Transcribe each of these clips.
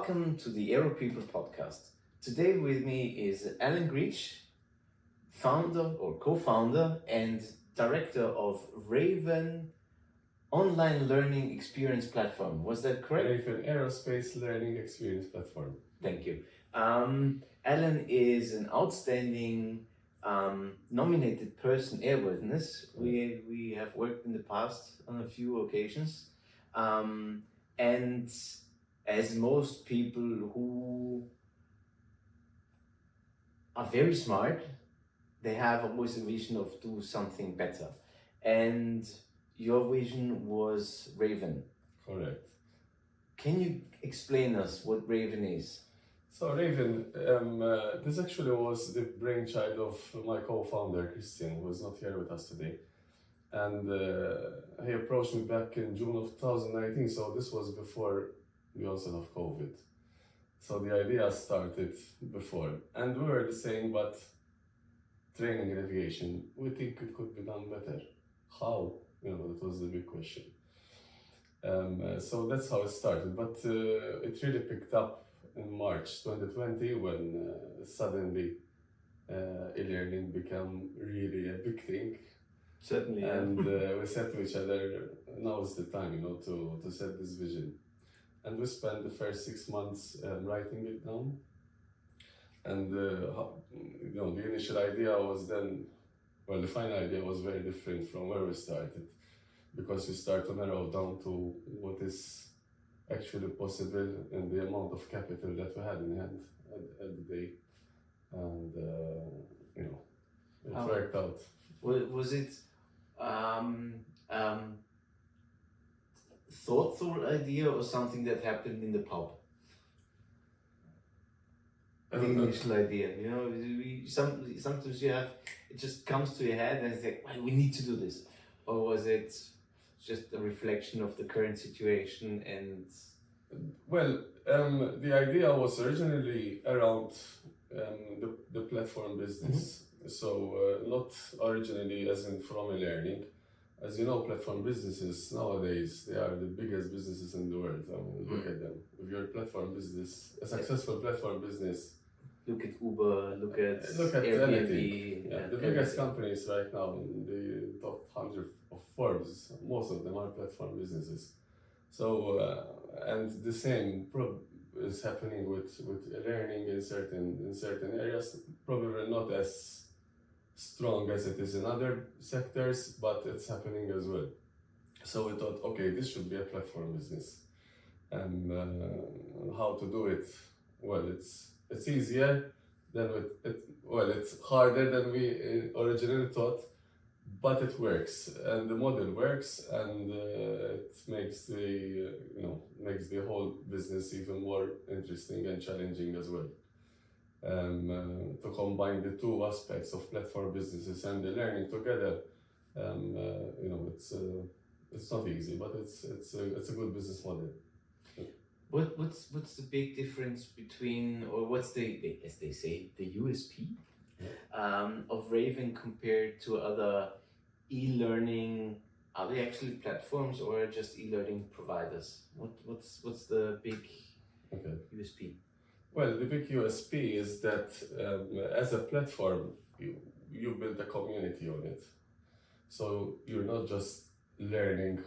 Welcome to the AERO People podcast. Today with me is Alan Grech, founder or co-founder and director of Raven online learning experience platform. Was that correct? Raven Aerospace Learning Experience Platform. Thank you. Alan is an outstanding nominated person airworthiness. We have worked in the past on a few occasions. And as most people who are very smart, they have always a vision of do something better. And your vision was Raven. Correct. Can you explain us what Raven is? So Raven, this actually was the brainchild of my co-founder, Christian, who is not here with us today. And he approached me back in June of 2019, so this was before the onset of COVID. So the idea started before. And we were saying, but training in aviation, we think it could be done better. How? That was the big question. So that's how it started. But it really picked up in March 2020 when suddenly e-learning became really a big thing. Certainly. And we said to each other, now is the time, to set this vision. And we spent the first 6 months writing it down. And the initial idea was then, the final idea was very different from where we started, because you start to narrow down to what is actually possible and the amount of capital that we had in hand at the day. And, it worked out. Was it thoughtful idea or something that happened in the pub? The initial idea, sometimes you have, it just comes to your head and it's like, well, we need to do this. Or was it just a reflection of the current situation and... Well, the idea was originally around the platform business. Mm-hmm. So not originally as in from e-learning. As you know, platform businesses nowadays, they are the biggest businesses in the world. Look at them. If you're a platform business, a successful platform business, look at Uber, look at Airbnb. Anything. Yeah, the biggest companies right now in the top 100 of Forbes, most of them are platform businesses. So, and the same is happening with learning in certain areas, probably not as strong as it is in other sectors, but it's happening as well. So we thought, okay, this should be a platform business. And how to do it? Well, it's easier than it's harder than we originally thought, but it works, and the model works, and it makes the whole business even more interesting and challenging as well. To combine the two aspects of platform businesses and the learning together, it's not easy, but it's a good business model. What's the big difference between, or what's the as they say, the USP of Raven compared to other e-learning? Are they actually platforms or just e-learning providers? What's the big USP? Well, the big USP is that as a platform, you build a community on it. So you're not just learning,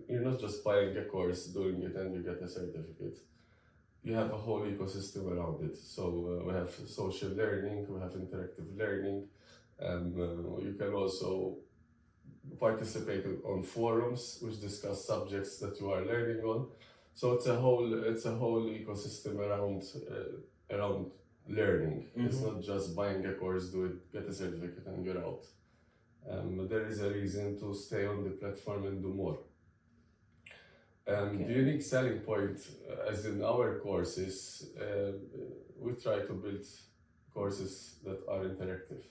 you're not just buying a course, doing it, and you get a certificate. You have a whole ecosystem around it. So we have social learning, we have interactive learning, you can also participate on forums which discuss subjects that you are learning on. So it's a whole ecosystem around learning. Mm-hmm. It's not just buying a course, do it, get a certificate, and you're out. There is a reason to stay on the platform and do more. The unique selling point, as in our courses, we try to build courses that are interactive,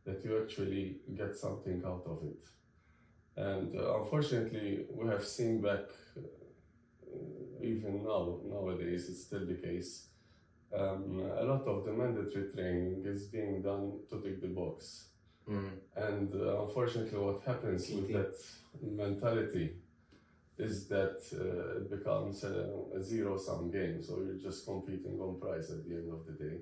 that you actually get something out of it. And unfortunately, we have seen back, even nowadays, it's still the case. A lot of the mandatory training is being done to tick the box. And unfortunately, what happens with that mentality is that it becomes a zero-sum game. So you're just competing on price at the end of the day.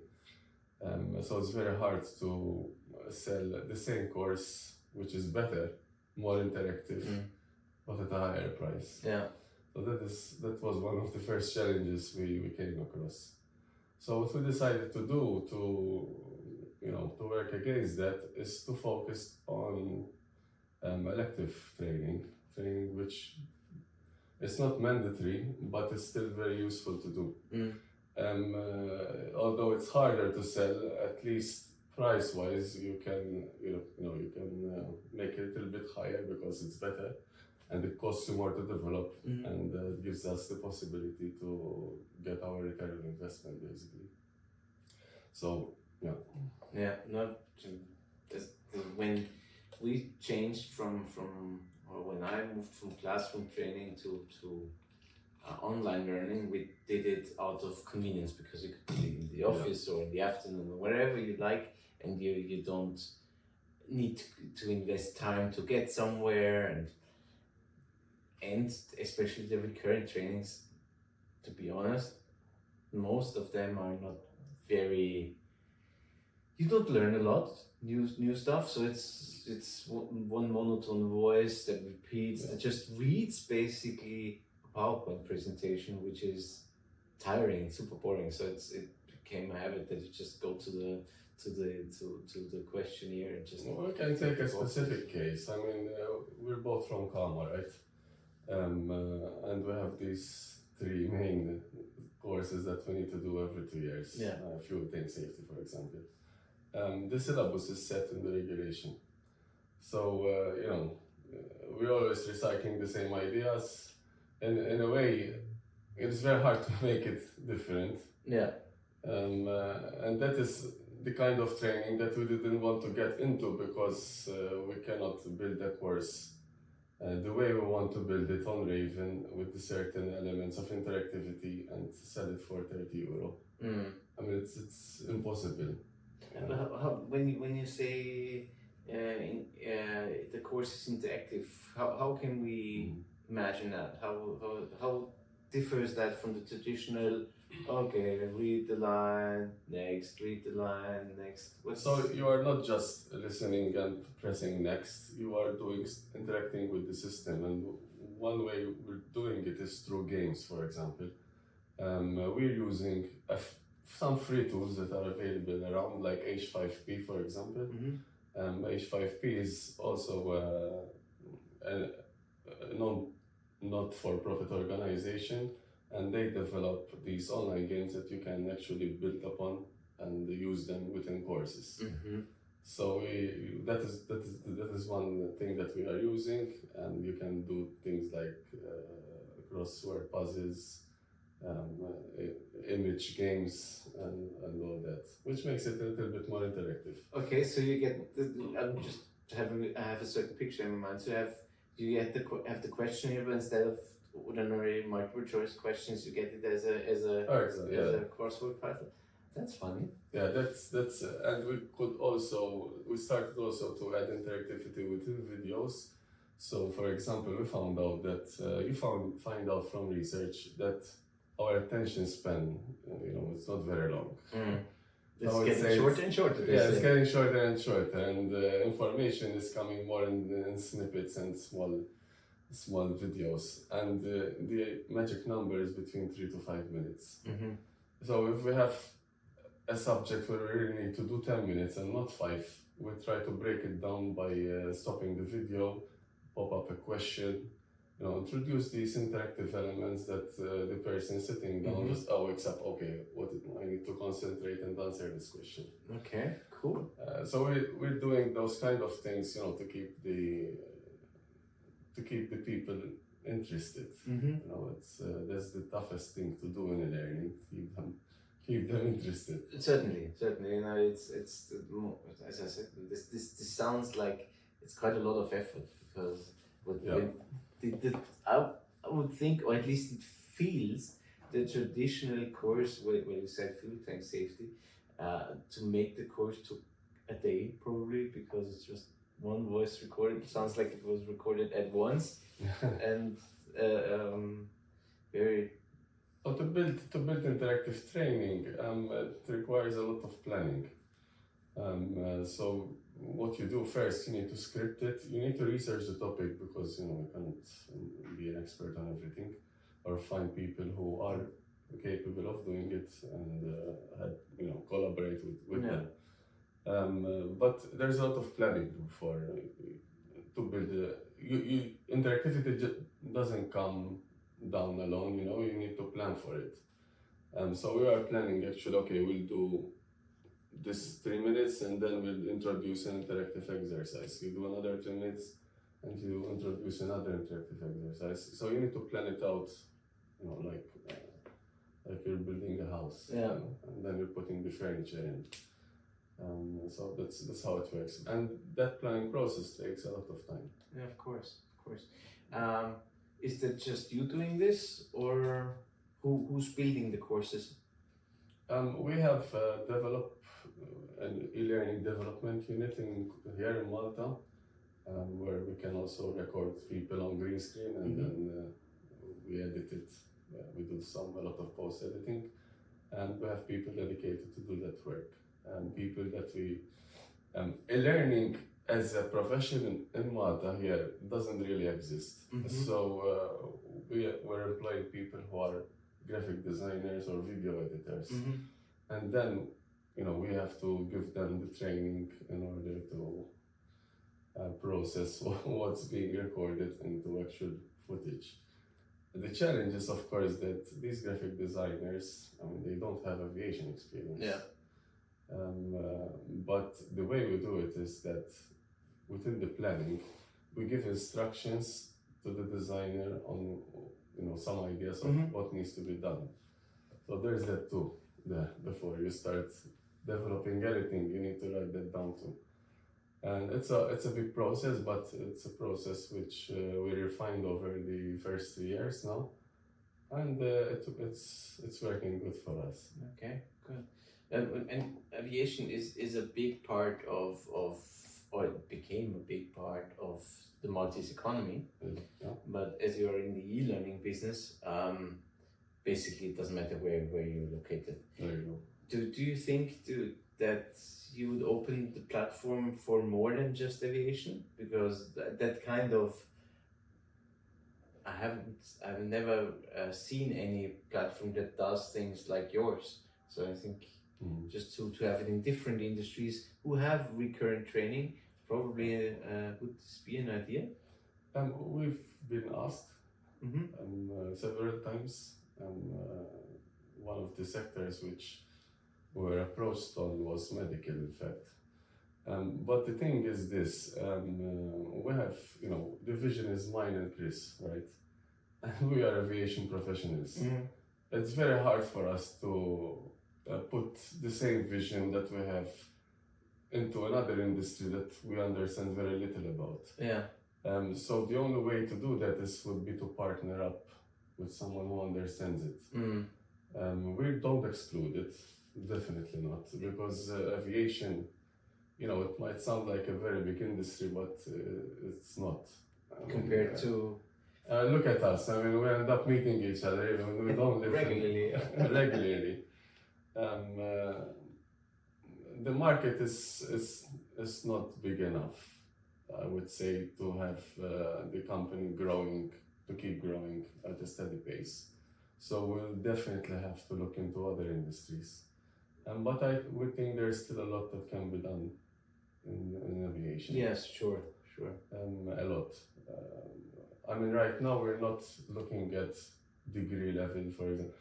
So it's very hard to sell the same course, which is better, more interactive, but at a higher price. Yeah. So that was one of the first challenges we came across. So what we decided to do to work against that is to focus on elective training which is not mandatory, but it's still very useful to do. Although it's harder to sell, at least price-wise, you can make it a little bit higher because it's better, and it costs you more to develop, and it gives us the possibility to get our return on investment, basically. So yeah, when we changed or when I moved from classroom training to online learning, we did it out of convenience because you could do it in the office or in the afternoon or wherever you like, and you don't need to invest time to get somewhere, and especially the recurrent trainings, to be honest, most of them are not very, you don't learn a lot new stuff, so it's one monotone voice that repeats, that just reads basically a PowerPoint presentation, which is tiring, super boring. So it became a habit that you just go to the questionnaire and just. Well, we can take a specific case. I mean, we're both from Kalmar, right? And we have these 3 main courses that we need to do every 2 years. Fuel tank safety, for example. The syllabus is set in the regulation. So, we're always recycling the same ideas. And in a way, it's very hard to make it different. Yeah. And that is the kind of training that we didn't want to get into because we cannot build a course the way we want to build it on Raven with certain elements of interactivity and sell it for €30. I mean, it's impossible. When you say the course is interactive, how can we imagine that? How differs that from the traditional? Okay, read the line next. Read the line next. So you are not just listening and pressing next. You are interacting with the system, and one way we're doing it is through games. For example, we're using some free tools that are available around, like H5P, for example. H5P is also a not-for-profit organization, and they develop these online games that you can actually build upon and use them within courses. So that is one thing that we are using, and you can do things like crossword puzzles, image games, and all that, which makes it a little bit more interactive. Okay, so you get I have a certain picture in my mind. So you have the question here, but instead of ordinary multiple choice questions, you get it as a crossword puzzle. That's funny. Yeah, that's and we started also to add interactivity within videos. So, for example, we found out that find out from research that our attention span, it's not very long. It's getting shorter and shorter. Yeah, it's getting shorter and shorter, and information is coming more in snippets and small videos, and the magic number is between 3 to 5 minutes. So if we have a subject where we really need to do 10 minutes and not 5, we try to break it down by stopping the video, pop up a question, introduce these interactive elements that the person sitting down just wakes up, okay, I need to concentrate and answer this question. Okay, cool. So we're doing those kind of things, to keep the people interested. That's the toughest thing to do in learning, keep them interested. Certainly. It's as I said, this sounds like it's quite a lot of effort, because I would think, or at least it feels, the traditional course where you said fuel tank safety, to make the course took a day probably, because it's just one voice recorded. It sounds like it was recorded at once, and very. So to build interactive training, it requires a lot of planning. So what you do first, you need to script it. You need to research the topic because you can't be an expert on everything, or find people who are capable of doing it and collaborate with them. But there's a lot of planning to build. Interactivity doesn't come down alone. You need to plan for it. So we are planning actually. Okay, we'll do this 3 minutes and then we'll introduce an interactive exercise. You do another 3 minutes and you introduce another interactive exercise. So you need to plan it out, like you're building a house. Yeah. And then you're putting the furniture in. So that's how it works. And that planning process takes a lot of time. Yeah, of course. Is that just you doing this, or who's building the courses? We have developed an e-learning development unit here in Malta, where we can also record people on green screen and then we edit it. We do a lot of post editing, and we have people dedicated to do that work. And people that e-learning as a profession in Malta here doesn't really exist. So we're employing people who are graphic designers or video editors. And then, we have to give them the training in order to process what's being recorded into actual footage. The challenge is, of course, that these graphic designers, they don't have aviation experience. Yeah. But the way we do it is that within the planning, we give instructions to the designer on, some ideas of what needs to be done. So there's that too. Before you start developing anything, you need to write that down too. And it's a big process, but it's a process which we refined over the first 3 years now, and it's working good for us. Okay, good. And aviation is a big part of or it became a big part of the Maltese economy. Yeah. But as you're in the e-learning business, basically it doesn't matter where you're located. There you go. Do you think that you would open the platform for more than just aviation? Because that kind of, I've never seen any platform that does things like yours. So I think just to have it in different industries who have recurrent training, probably would be an idea. We've been asked several times. One of the sectors which we were approached on was medical, in fact. But the thing is this, we have, the vision is mine and Chris, right? And we are aviation professionals. It's very hard for us to put the same vision that we have into another industry that we understand very little about. Yeah. So the only way to do that would be to partner up with someone who understands it. We don't exclude it, definitely not, because aviation, it might sound like a very big industry, but it's not. Compared to... look at us, we end up meeting each other, even we don't live regularly. The market is not big enough, I would say, to have the company keep growing at a steady pace. So we'll definitely have to look into other industries. But we think there's still a lot that can be done in aviation. Yes, sure. A lot. Right now we're not looking at degree level, for example.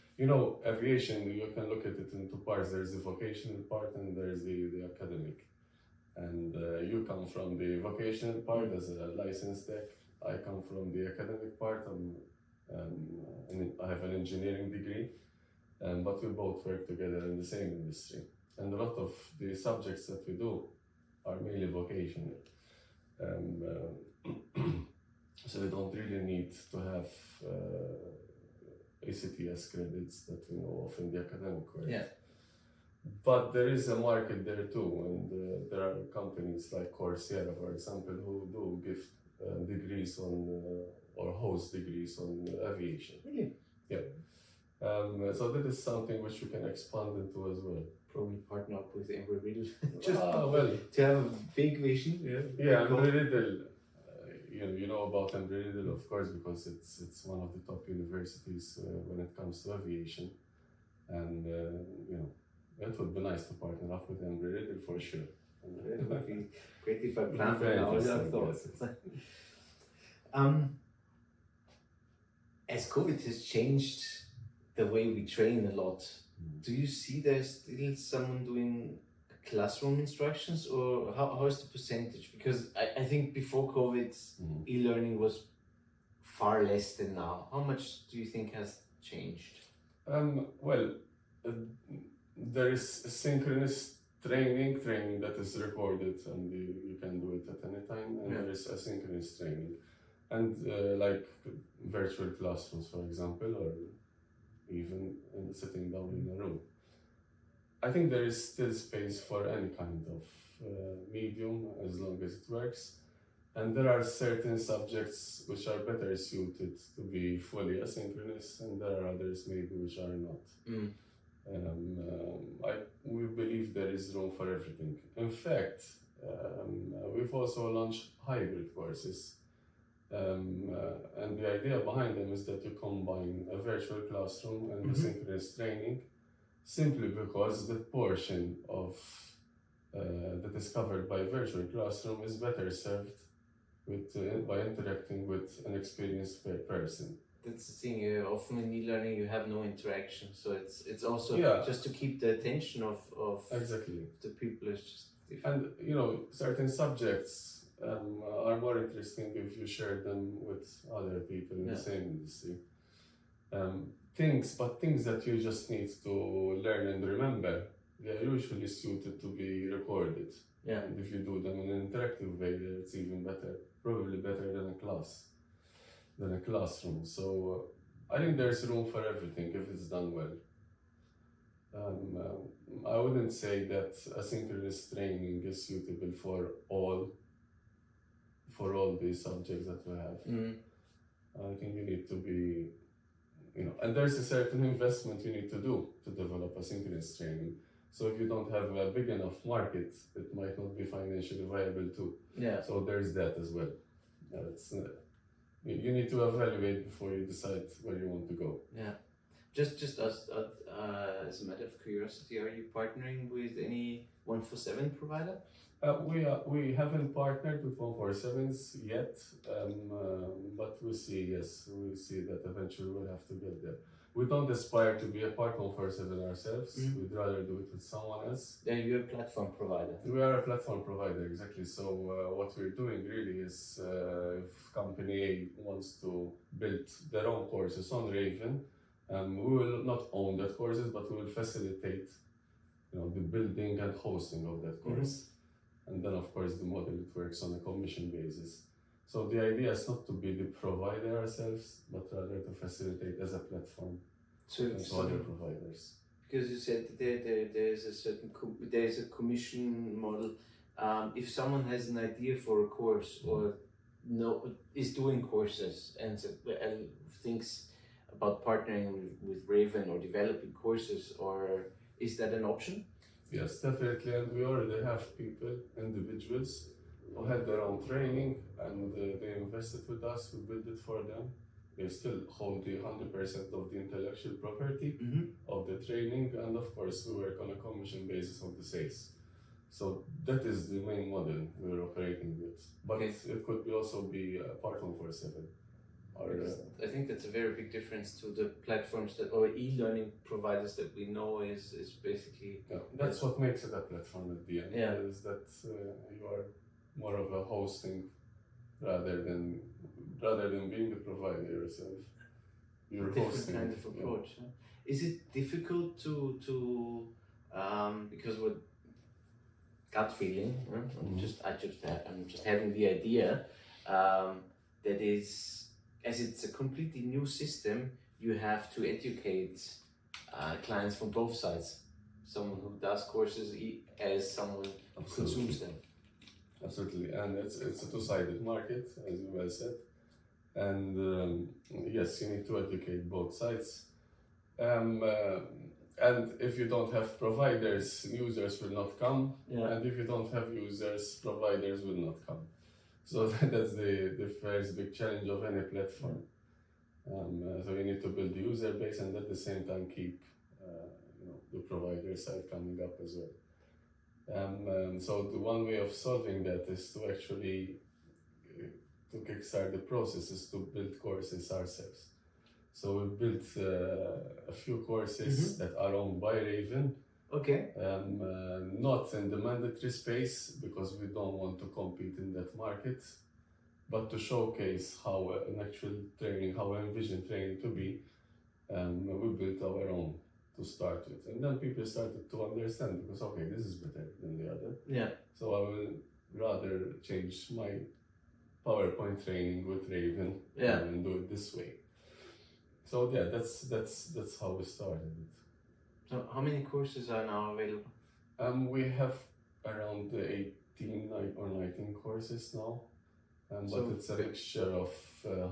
Aviation, you can look at it in two parts. There's the vocational part and there's the academic. And you come from the vocational part as a licensed tech. I come from the academic part. I have an engineering degree, but we both work together in the same industry. And a lot of the subjects that we do are mainly vocational. So we don't really need to have ACTS credits that we know of in the academic world. Yeah. But there is a market there too, and there are companies like Coursera, for example, who do give degrees on or host degrees on aviation. Really? Yeah. So that is something which we can expand into as well. Probably partner up with Enroll Well, to have a big vision. Yeah, Embry-Riddle. You know about Embry-Riddle, of course, because it's one of the top universities when it comes to aviation, and it would be nice to partner up with Embry-Riddle for sure. It would be great if I plan for now. I thought. As COVID has changed the way we train a lot, do you see there's still someone doing classroom instructions, or how is the percentage? Because I think before COVID, e-learning was far less than now. How much do you think has changed? There is synchronous training that is recorded, and you can do it at any time, and there is asynchronous training, and like virtual classrooms, for example, or even sitting down in a room. I think there is still space for any kind of medium as long as it works, and there are certain subjects which are better suited to be fully asynchronous, and there are others maybe which are not. We believe there is room for everything. In fact, we've also launched hybrid courses, and the idea behind them is that you combine a virtual classroom and asynchronous training, simply because the portion of that is covered by virtual classroom is better served by interacting with an experienced person. That's the thing. Often in e-learning you have no interaction, so it's also just to keep the attention of exactly the people is just different. And certain subjects are more interesting if you share them with other people in the same industry. Things that you just need to learn and remember, they are usually suited to be recorded. Yeah. And if you do them in an interactive way, it's even better, probably better than a classroom. So I think there's room for everything if it's done well. I wouldn't say that asynchronous training is suitable for all the subjects that we have. I think you need to be, and there's a certain investment you need to do to develop asynchronous training. So if you don't have a big enough market, it might not be financially viable too. Yeah. So there's that as well. You need to evaluate before you decide where you want to go. Yeah. Just as a matter of curiosity, are you partnering with any 147 provider? We haven't partnered with 147s yet, but we see that eventually we'll have to get there. We don't aspire to be a part of 147 ourselves. We'd rather do it with someone else. Yeah, you're a platform provider. We are a platform provider, exactly. So what we're doing really is, if company A wants to build their own courses on Raven, we will not own that courses, but we will facilitate, the building and hosting of that course. And then, of course, the model it works on a commission basis. So the idea is not to be the provider ourselves, but rather to facilitate as a platform to other providers. Because you said there's a commission model. If someone has an idea for a course or is doing courses and thinks about partnering with Raven or developing courses, or is that an option? Yes, definitely, and we already have individuals who had their own training, and they invested with us, we built it for them. They still hold the 100% of the intellectual property of the training, and of course we work on a commission basis of the sales. So that is the main model we're operating with. But it could also be a part 147. I think that's a very big difference to the platforms or e-learning providers that we know is basically... That's what makes it a platform at the end, is that you are more of a hosting rather than being the provider yourself. You're different hosting. Kind of approach. Huh? Is it difficult to because what gut feeling? I'm just having the idea that is, as it's a completely new system, you have to educate clients from both sides. Someone who does courses as someone who consumes them. Absolutely, and it's a two-sided market, as you well said. And yes, you need to educate both sides. Um, uh, and if you don't have providers, users will not come. Yeah. And if you don't have users, providers will not come. So that's the first big challenge of any platform. So you need to build the user base and at the same time keep the provider side coming up as well. So the one way of solving that is to actually to kickstart the process is to build courses ourselves. So we built a few courses that are owned by Raven. Okay. Not in the mandatory space because we don't want to compete in that market, but to showcase how an actual training, how I envision training to be, we built our own to start with. And then people started to understand because, okay, this is better than the other. Yeah. So I will rather change my PowerPoint training with Raven and do it this way. So yeah, that's how we started it. So how many courses are now available? We have around 18 or 19 courses now. But it's a mixture of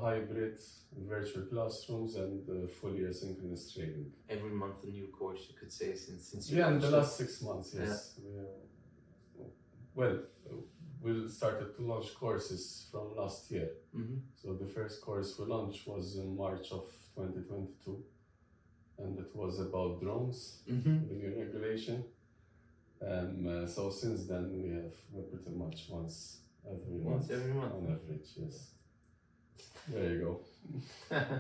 hybrid, virtual classrooms, and fully asynchronous training. Every month a new course, you could say, since you in the last 6 months, yes. Yeah. We started to launch courses from last year. So the first course we launched was in March of 2022, and it was about drones, the new regulation. So since then we're pretty much once every month on average, yes. There you go.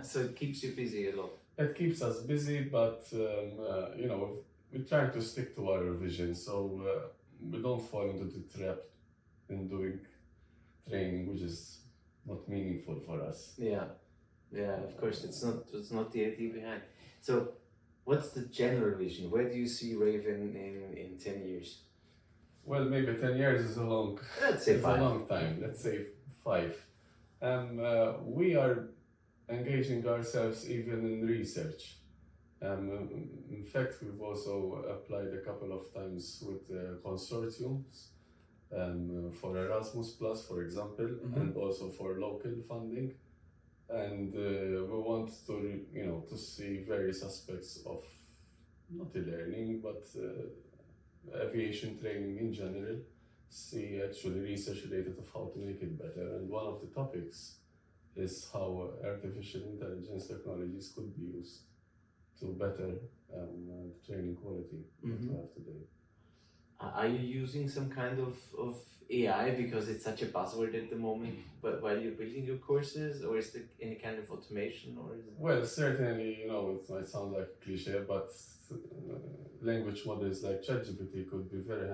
So it keeps you busy a lot. It keeps us busy, but we try to stick to our vision, so we don't fall into the trap in doing training which is not meaningful for us. Yeah, of course, it's not the idea behind. So what's the general vision? Where do you see Raven in 10 years? Well, maybe 10 years is a long, let's say 5. A long time. Let's say 5. We are engaging ourselves even in research. In fact, we've also applied a couple of times with consortiums for Erasmus Plus, for example, and also for local funding. And we want to see various aspects of not e-learning, but aviation training in general, see actually research related of how to make it better. And one of the topics is how artificial intelligence technologies could be used to better training quality that we have today. Are you using some kind of AI because it's such a buzzword at the moment, but while you're building your courses, or is there any kind of automation, or is it? Well, certainly, it might sound like a cliche, but language models like ChatGPT could be very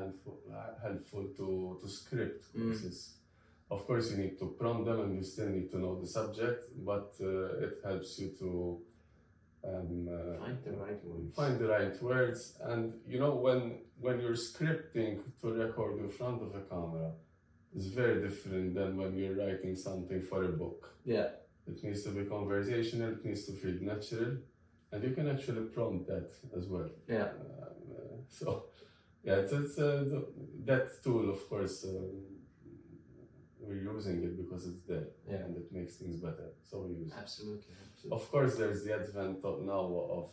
helpful to script courses. Of course, you need to prompt them and you still need to know the subject, but it helps you to find the right words. And when you're scripting to record in front of a camera, it's very different than when you're writing something for a book. Yeah. It needs to be conversational, it needs to feel natural, and you can actually prompt that as well. Yeah. It's that tool, of course, we're using it because it's there and it makes things better. So we use it. Absolutely. Of course, there's the advent now of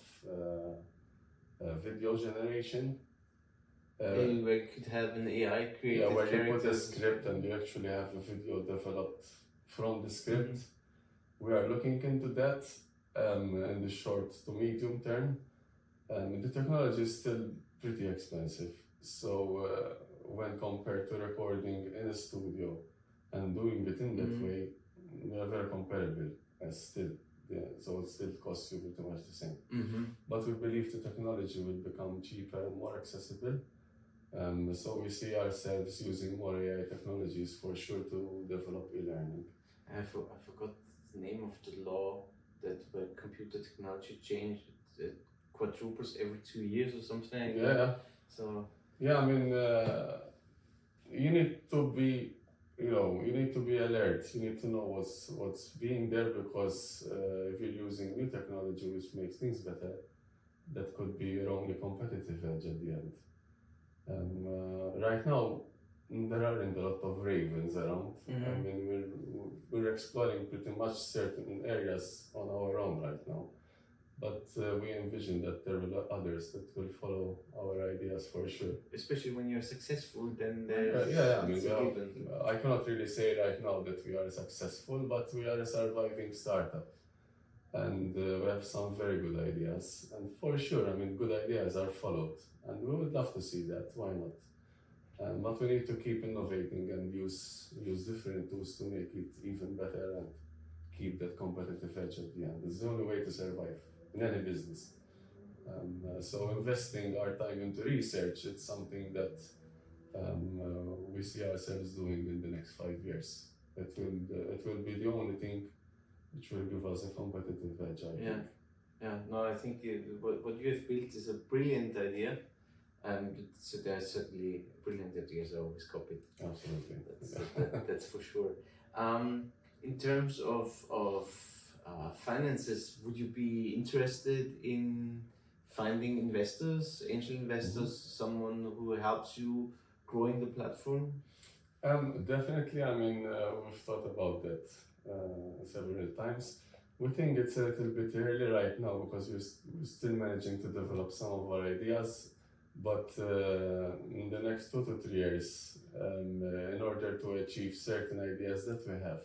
video generation. Where you could have an AI create where you put a script and you actually have a video developed from the script. We are looking into that in the short to medium term. The technology is still pretty expensive. So when compared to recording in a studio and doing it in that way, they are very comparable still. So it still costs you pretty much the same. But we believe the technology will become cheaper and more accessible. So we see ourselves using more AI technologies for sure to develop e-learning. I forgot the name of the law that when computer technology changed, it quadruples every 2 years or something. Yeah. So. Yeah, I mean, you need to be. You need to be alert. You need to know what's being there because if you're using new technology which makes things better, that could be your only competitive edge at the end. Right now, there aren't a lot of ravens around. I mean, we're exploring pretty much certain areas on our own right now. But we envision that there will be others that will follow our ideas for sure. Especially when you're successful, then I mean, I cannot really say right now that we are successful, but we are a surviving startup. And we have some very good ideas. And for sure, I mean, good ideas are followed. And we would love to see that, why not? But we need to keep innovating and use different tools to make it even better and keep that competitive edge at the end. It's the only way to survive in any business. So investing our time into research, it's something that we see ourselves doing in the next 5 years. It will be the only thing which will give us a competitive edge, I think. Yeah, no, I think what you have built is a brilliant idea, and so there are certainly brilliant ideas I always copy. Absolutely. That's for sure. In terms of finances, would you be interested in finding investors, angel investors, someone who helps you growing the platform? Definitely. I mean, we've thought about that several times. We think it's a little bit early right now because we're still managing to develop some of our ideas. But in the next 2 to 3 years, in order to achieve certain ideas that we have,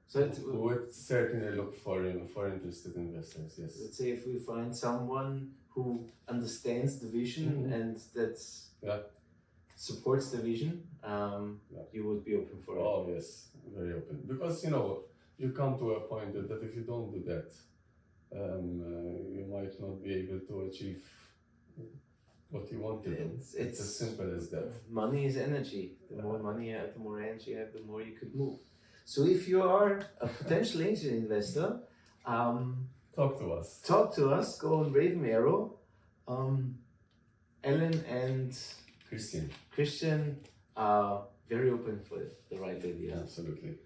so we would certainly look for interested investors. Yes. Let's say if we find someone who understands the vision and that's supports the vision, you would be open for it. Oh yes, very open. Because you come to a point that if you don't do that, you might not be able to achieve what you want to do. It's as simple as that. Money is energy. The more money you have, the more energy you have, the more you could move. So if you are a potential angel investor, talk to us. Go on raven.aero. Ellen and Christian are very open for the right idea. Absolutely.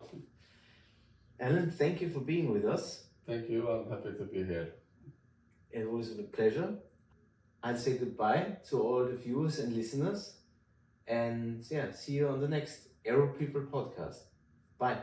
Ellen, thank you for being with us. Thank you. I'm happy to be here. It was a pleasure. I'll say goodbye to all the viewers and listeners. And see you on the next AERO People podcast. Bye.